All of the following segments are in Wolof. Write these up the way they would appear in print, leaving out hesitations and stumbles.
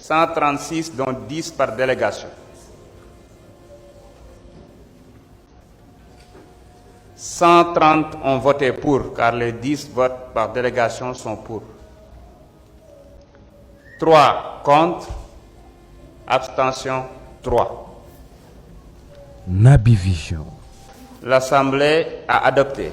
136 dont 10 par délégation. 130 ont voté pour, car les 10 votes par délégation sont pour. 3 contre, abstention 3. Naby Vision. L'Assemblée a adopté.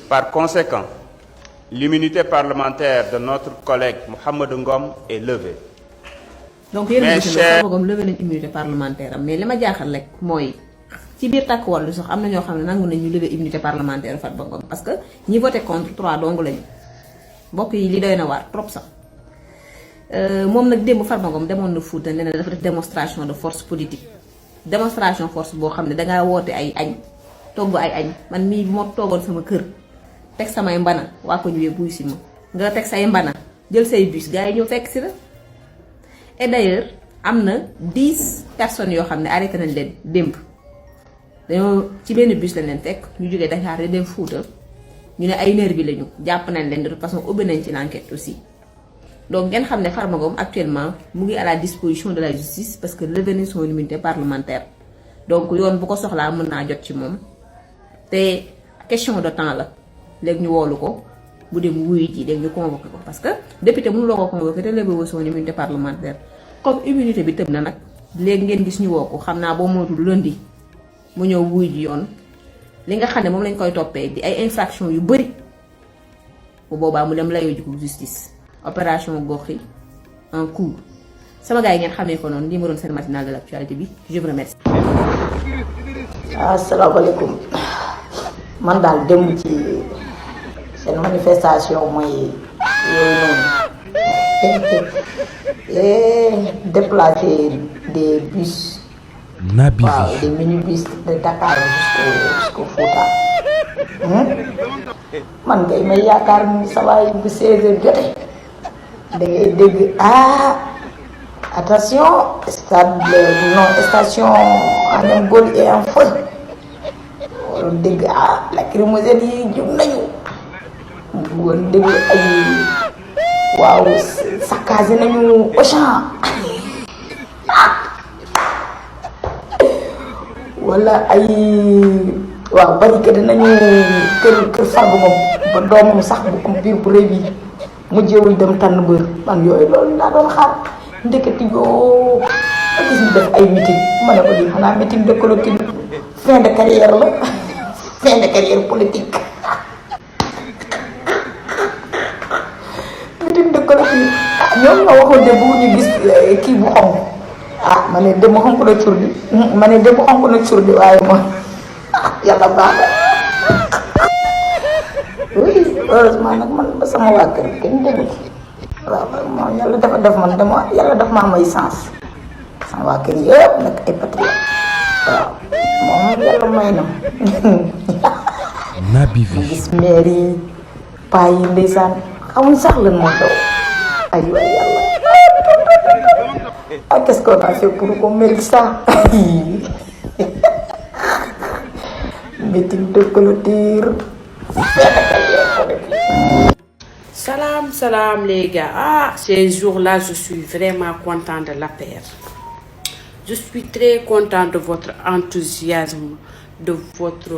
Par conséquent, l'immunité parlementaire de notre collègue Mohamed Ngom est levée. Donc yéen a ngi Ngom levé nañ immunité parlementaire mais li ma jaaxal rek mooy ci biir Takku Wallu sax am na ñoo xam ne nangu nañ ñu levé immunité parlementaire Farba Ngom parce que ñi voté contre 3 dong lañu mbokk yi li doy na waar trop sax moom nag démb Farba Ngom demoon na Fuuta nee na dafa def démonstration de force politique démonstration force boo xam ne dangaa woote ay añ togg ay añ man mii bu ma toogoon sama kër teg samay mbana waa ko ñëwee buy si ma nga teg say mbana jël say bus gars yi ñëw fekk si la. Et d'ailleurs am na 10 personnes yoo xam ne arrêté nañ leen démb dañoo ci benn bus lañ leen fekk ñu jógee Dakar di dem Fuuta ñu ne ay nervi lañu jàpp nañ leen de toute façon ubbi nañ ci l'enquête aussi. Donc ngeen xam ne Farba Ngom actuellement mu ngi à la disposition de la justice parce que levé nañ son immunité parlementaire donc yoon bu ko soxlaa mën naa jot ci moom te question de temps la léegi ñu woolu ko bu dem wuyu ji léegi ñu convoqué ko parce que député mënuloo ko convoqué te levé son immunité parlementaire comme immunité bi tëb na nag léegi ngeen gis ñu woo ko xam naa boo moytuwul lundi mu ñëw wuyu ji yoon li nga xam ne moom lañ koy toppee di ay infraction yu bëri bu boobaa mu dem layoo ji ko justice. Opération Goxi en cours sama gars yi ngeen xamee ko noonu li ma doon seen matinale de l'actualité bi je vous remercie. asalaamaaleykum man daal dem ci seen manifestation mooy yooyu noonu déplacer des bus. Naby waaw Vision. des minibus de Dakar jusqu'au Fouta. man kay may yaakaar ni sa waay bu 16h jotee. da ngay dégg attention station en Ngol et en feu wala dégg lacrymogène yi jug nañu woon dégg ay waaw saccagé nañu Auchan wala ay waaw barricade nañu kër Farba Ngom ba doomam sax bu am biir bu rëy bi mujjewul dem tànn bër man yooyu loolu laa doon xaar ndeketi yoo ma gis ñu def ay meeting ma ne ko lii xanaa meeting de clôture fin de carrière la fin de carrière politique meeting de clôture ñoom ñoo waxoon de bu ñu gis kii bu xonk ma ne dem xonk na cur bi ma ne dem xonk na cur bi waaye ma yàlla baax na oui heureusement nag man ba sama waa kër kenn dégg waaw moom yàlla dafa def man dama yàlla daf maa may sens sama waa kër yëpp nag ay patriote waaw moom yàlla may na Naby ma Vision. gis maire yi paa yi ndeysaan xamuñ sax lan moo daw ay waay yàlla qu'est-ce qu'on a fait pour qu'on mérite ça meeting de clôture. Salam, salam les gars. Ces jours-là, je suis vraiment content de l'APR. Je suis très content de votre enthousiasme, de votre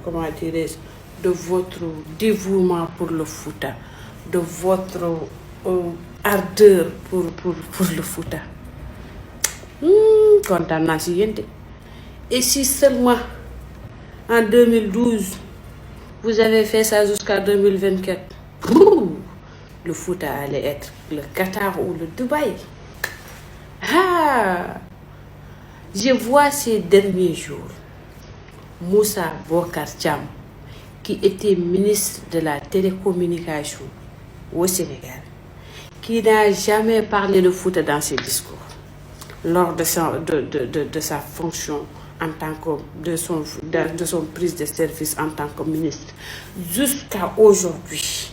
comment dirais-je, de votre dévouement pour le Fouta, de votre ardeur pour le Fouta. Content naa si yéen de. Et si seulement en 2012 vous avez fait ça jusqu'à 2024, le Fouta allait être le Qatar ou le Dubaï. Je vois ces derniers jours Moussa Bocar Thiam, qui était ministre de la télécommunication au Sénégal, qui n'a jamais parlé de Fouta dans ses discours lors de sa fonction en tant que de son prise de service en tant que ministre jusqu'à aujourd'hui.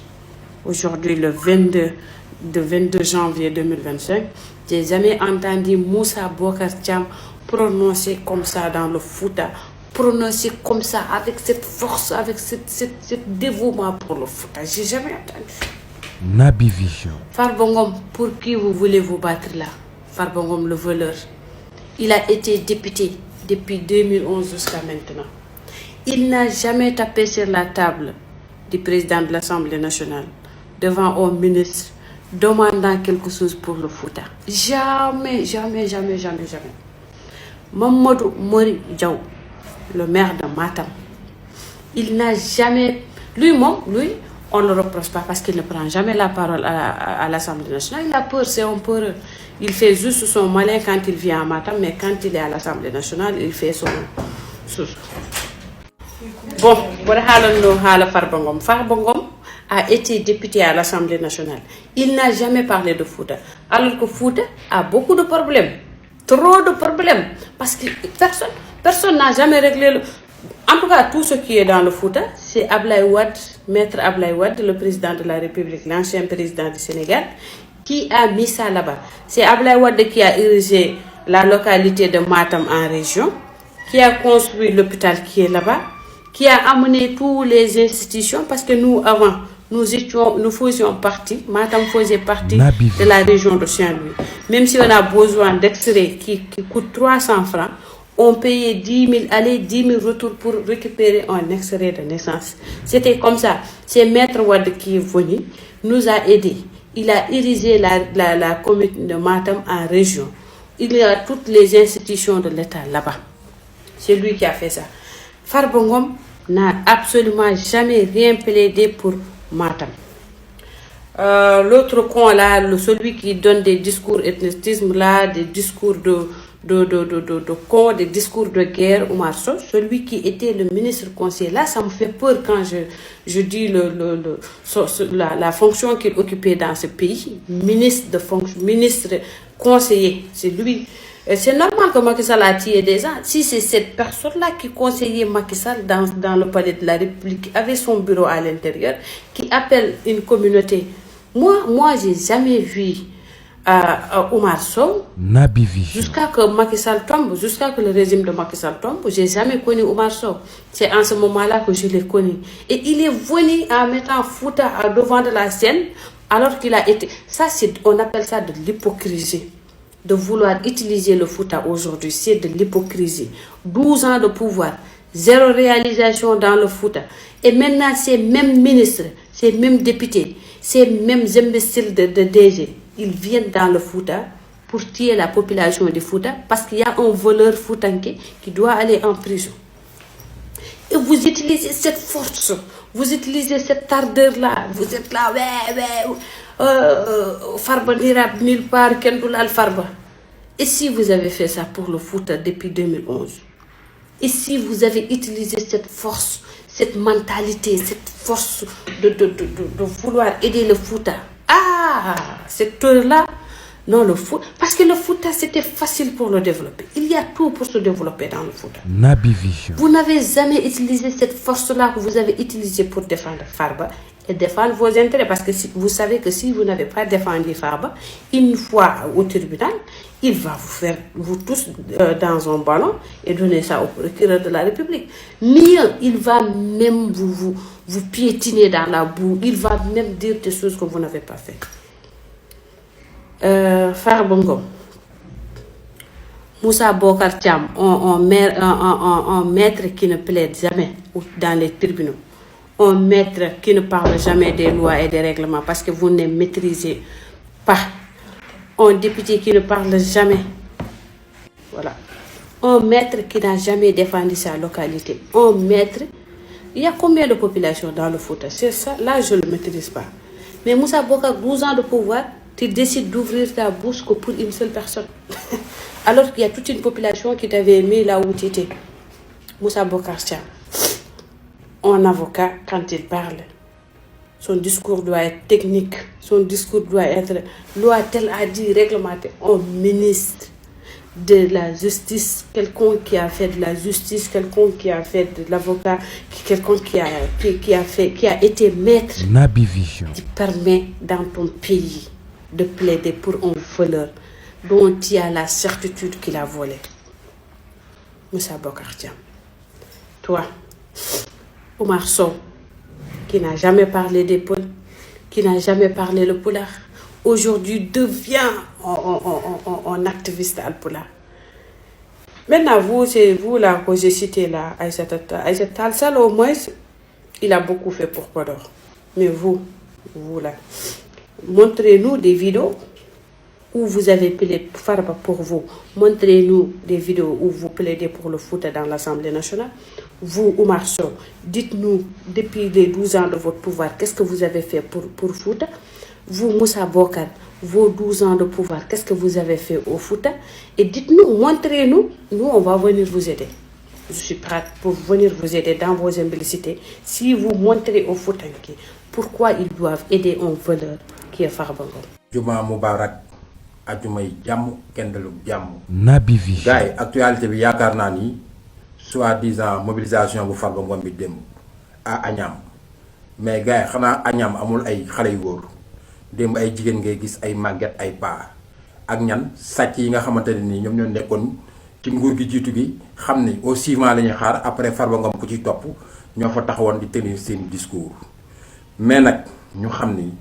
Aujourd'hui, le 22 janvier 2025, j'ai jamais entendu Moussa Bocar Thiam prononcer comme ça dans le Fouta, prononcer comme ça avec cette force, avec cette dévouement pour le Fouta. J'ai jamais entendu. Naby Vision. Farba Ngom, pour qui vous voulez vous battre là? Farba Ngom, le voleur. Il a été député depuis 2011 jusqu'à maintenant. Il n'a jamais tapé sur la table du président de l'Assemblée nationale devant un ministre demandant quelque chose pour le Fouta. Jamais, jamais, jamais, jamais, jamais. Mamadou Mori Diaw, le maire de Matam, il n'a jamais... Lui, on ne le reproche pas parce qu'il ne prend jamais la parole à l'Assemblée nationale. Il a peur, c'est un peureux. Il fait juste son malin quand il vient à Matam, mais quand il est à l'Assemblée nationale, il fait son... Bon, Farba Ngom a été député à l'Assemblée nationale. Il n'a jamais parlé de Fouta. Alors que Fouta a beaucoup de problèmes. Trop de problèmes. Parce que personne n'a jamais réglé le... En tout cas, tout ce qui est dans le Fouta, c'est Ablaye Wade, maître Ablaye Wade, le président de la République, l'ancien président du Sénégal, qui a mis ça là-bas. C'est Ablaye Wade qui a érigé la localité de Matam en région, qui a construit l'hôpital qui est là-bas, qui a amené toutes les institutions, parce que nous, avant, nous faisions partie, Matam faisait partie de la région de Saint-Louis. Même si on a besoin d'extraits qui coûtent 300 francs, on payait 10 000 aller, 10 000 retours pour récupérer un extrait de naissance. C'était comme ça. C'est Maître Wade qui est venu, nous a aidés. Il a érigé la commune de Matam en région. Il y a toutes les institutions de l'État là-bas. C'est lui qui a fait ça. Farba Ngom n'a absolument jamais rien plaidé pour Matam. L'autre con là, celui qui donne des discours ethnicisme là, des discours de con, des discours de guerre, Oumar Sow, celui qui était le ministre conseiller. Là, ça me fait peur quand je dis la fonction qu'il occupait dans ce pays. Ministre conseiller, c'est lui. C'est normal que Macky Sall a tué des gens. Si c'est cette personne-là qui conseillait Macky Sall dans le palais de la République, avec son bureau à l'intérieur, qui appelle une communauté. Moi, j'ai jamais vu Oumar Sow, Naby Vision. jusqu'à que Macky Sall tombe, jusqu'à que le régime de Macky Sall tombe, j'ai jamais connu Oumar Sow. C'est en ce moment-là que je l'ai connu. Et il est venu en mettant Fouta devant de la scène, alors qu'il a été... Ça, on appelle ça de l'hypocrisie. De vouloir utiliser le Fouta aujourd'hui, c'est de l'hypocrisie. 12 ans de pouvoir, zéro réalisation dans le Fouta. Et maintenant, ces mêmes ministres, ces mêmes députés, ces mêmes imbéciles de DG, ils viennent dans le Fouta pour tuer la population du Fouta parce qu'il y a un voleur foutanké qui doit aller en prison. Et vous utilisez cette force, vous utilisez cette ardeur-là, vous êtes là, Farba n'ira nulle part, Kendulal Farba. Et si vous avez fait ça pour le Fouta depuis 2011? Et si vous avez utilisé cette force, cette mentalité, cette force de vouloir aider le Fouta? Ah, cette heure-là, non, le Fouta. Parce que le Fouta, c'était facile pour le développer. Il y a tout pour se développer dans le Fouta. Naby Vision. Vous n'avez jamais utilisé cette force-là que vous avez utilisée pour défendre Farba et défendre vos intérêts. Parce que vous savez que si vous n'avez pas défendu Farba, une fois au tribunal, il va vous faire, vous tous, dans un ballon et donner ça au procureur de la République. Mieux, il va même vous piétiner dans la boue. Il va même dire des choses que vous n'avez pas fait. Farba Ngom, Moussa Bokar Thiam, un maître qui ne plaide jamais dans les tribunaux, un maître qui ne parle jamais des lois et des règlements parce que vous ne maîtrisez pas, un député qui ne parle jamais, voilà, un maître qui n'a jamais défendu sa localité, un maître. Il y a combien de populations dans le Fouta? C'est ça, là je ne le maîtrise pas. Mais Moussa Bokar, 12 ans de pouvoir, tu décides d'ouvrir ta bouche que pour une seule personne. Alors qu'il y a toute une population qui t'avait mis là où tu étais. Moussa Bokar Thiam, un avocat, quand il parle, son discours doit être technique, son discours doit être loi telle a dit, réglementé. Un ministre de la justice, quelqu'un qui a fait de la justice, quelqu'un qui a fait de l'avocat, quelqu'un qui a été maître. Naby Vision. Qui permet dans ton pays de plaider pour un voleur dont tu as la certitude qu'il a volé. Moussa Bokar Thiam. Toi, Oumar Sow, qui n'a jamais parlé des Peuls, qui n'a jamais parlé le pulaar, aujourd'hui devient un activiste al pulaar. Maintenant, vous, c'est vous là que j'ai cité là, Aïssata Tall Sall, au moins, il a beaucoup fait pour Podor. Mais vous là, montrez-nous des vidéos où vous avez plaidé Farba pour vous. Montrez-nous des vidéos où vous plaidez pour le foot dans l'Assemblée nationale. Vous, Oumar Sow, dites-nous, depuis les 12 ans de votre pouvoir, qu'est-ce que vous avez fait pour foot? Vous, Moussa Bokar, vos 12 ans de pouvoir, qu'est-ce que vous avez fait au foot? Et dites-nous, montrez-nous, nous, on va venir vous aider. Je suis prête pour venir vous aider dans vos implicités. Si vous montrez aux Foutanké pourquoi ils doivent aider un voleur qui est Farba Ngom. Juma Moubarak, Adjumay Djam, Kendalou Djam. Naby Vision. Gars, actualité bi yaakaar naa ni soi-disant mobilisation bu Farba Ngom bi dem à Agnam. Mais gars, xanaa Agnam amul ay xale yu góor. Dem ay jigéen ngay gis ay màgget ay paa ak ñan sàcc yi nga xamante ne nii ñoom ñoo nekkoon ci nguur gi jiitu gi xam ni au suivant la ñuy xaar après Farba Ngom ku ci topp ñoo fa taxawoon di tenir seen discours. Mais nag ñu xam ni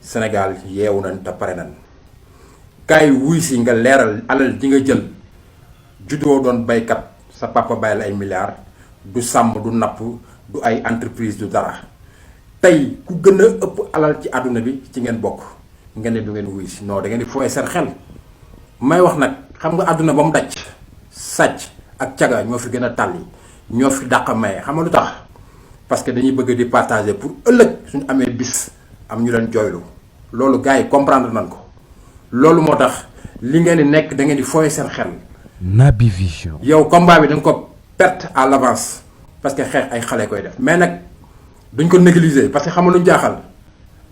Sénégal yeewu nañ te pare nañ kaay wuy si nga leeral alal ji nga jël juddoo doon baykat sa papa bàyyi la ay milliards du sàmm du napp du ay entreprise du dara. Tay ku gën a ëpp alal ci àdduna bi ci ngeen bokk ngeen ne du ngeen wuy si non da ngeen di fooye seen xel may wax nag xam nga àdduna ba mu daj sàcc ak caga ñoo fi gën a tàlli ñoo fi dàq maye xam nga lu tax parce que dañuy bëgg di partager pour ëllëg suñu amee bis am ñu leen jooylu loolu gars yi comprendre nañ ko loolu moo tax li ngeen di nekk da ngeen di fooye seen xel. Naby Vision. yow combat bi da nga ko perte à l'avance parce que xeex ay xale koy def mais nag duñ ko négliger parce que xam nga lu ñu jaaxal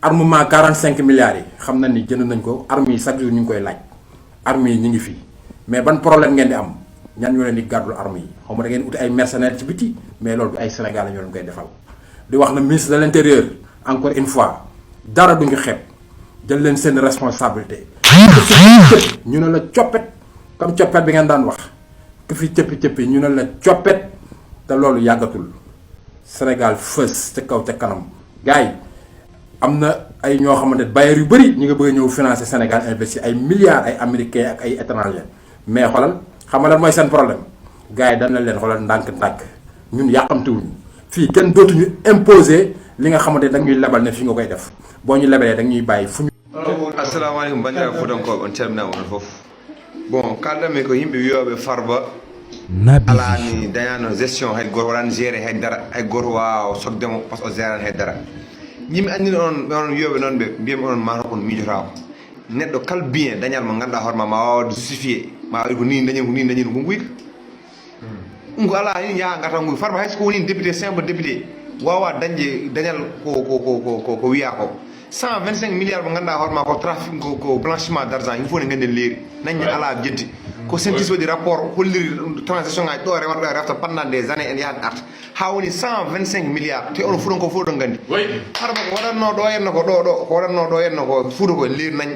armement 45 milliards yi xam na ni jënd nañ ko armes yi chaque jour ñu ngi koy laaj armes yi ñu ngi fii mais ban problème ngeen di am ñan ñoo leen di gàddul armes yi xaw ma da ngeen uti ay mercenaires ci biti mais loolu bi ay Sénégalais ñoo leen koy defal di wax na ministre de l'intérieur encore une fois dara duñ ko xeeb jël leen seen responsabilité ñu ne la coppet comme coppet bi ngeen daan wax ku fi cëppi ñu ne la coppet te loolu yàggatul Sénégal fës ca kaw ca kanam gars yi am na ay ñoo xamante bailleurs yu bëri ñu nga bëgg a ñëw financer Sénégal investir ay milliards ay américains ak ay étrangers mais xoolal xam nga lan mooy seen problème gars yi dañ leen xoolal ndànk-ndànk ñun yàqamtiwuñu fii kenn dootuñu imposer li nga xamante da ñuy lebal ne fi nga koy def boo ñu lebalee da ñuy bàyyi fu ñu. assalamu alaikum bandiraɓe fuɗankoɓe on calminama on foof bon kalɗanmi ko yimɓe wiyoɓe Farba Naby ala Vision. ni dañano gestion hay goto waɗani géré haydara hay goto wawa sogdemo par ce que o gérani haydara yimɓe andini on wiyoɓe noon ɓe mbiyami onon mata kon miijotako neɗɗo kala bien dañal mo ganduɗa hoorema ma wawde justifié ma waɗi ko ni dañi ko guyka ɗum ko ala hin jaaha gata guy Farba hayso ko woni député simple député wawa dañde dañal ko wiya ko 125 milliards mo ganduɗa hoorema ko trafic ko blanchiment d' argent il faut ne ganden leeri nañi ala jeddi ko sentis waɗi rapport holliri transaction ngaji ɗo rewata ɗo refta pendant des années en yahat arta ha woni 125 milliards te onon fuɗon ko fof ɗon gandi Farba ko waɗatno ɗo henno ko ɗo ko waɗatno ɗo henno ko fuuta ko leeri nañi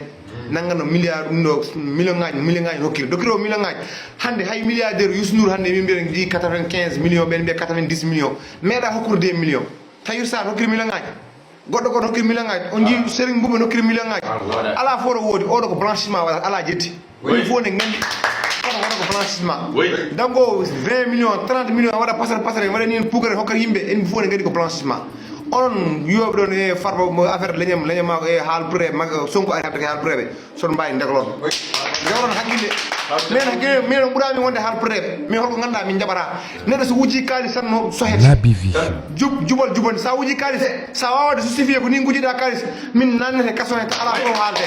nangano milliard ɗum ɗo million ngaji hokkiri dokkiri o million ngaji hande hay milliardaire Youssou Ndour hande min mbiɗen ji 95 millions ɓen mbiya 90 millions meeɗa hokkude 2 millions Tahirou Sarr hokkiri million ngaji goɗɗo goto hokkiri million ngaji on jii Serigne Mboup en hokkiri million ngaji ala fof ɗo woodi oɗo ko blanchiment waɗata ala jetti ɗum fof ne gandi oɗo waɗa ko blanchiment donc 20 millions 30 millions waɗa pasare waɗani en pugare hokkata yimɓe en fof ne gandi ko blanchiment on wiyoɓe ɗon e Farba mo affaire leñamako e haalpure magga Sonko ari habde ko haalpureɓe sono mbawi deglon haqqille min on ɓuurami wonde haalpureɓe min holko ganduɗa min jaɓata neɗɗo so wujji kalis tan no sohete Naby Vision. jubal jubani sa wujji kalis sa wawde justifié ko ni gujiɗa kalis min nannete kaso he ala fof haalde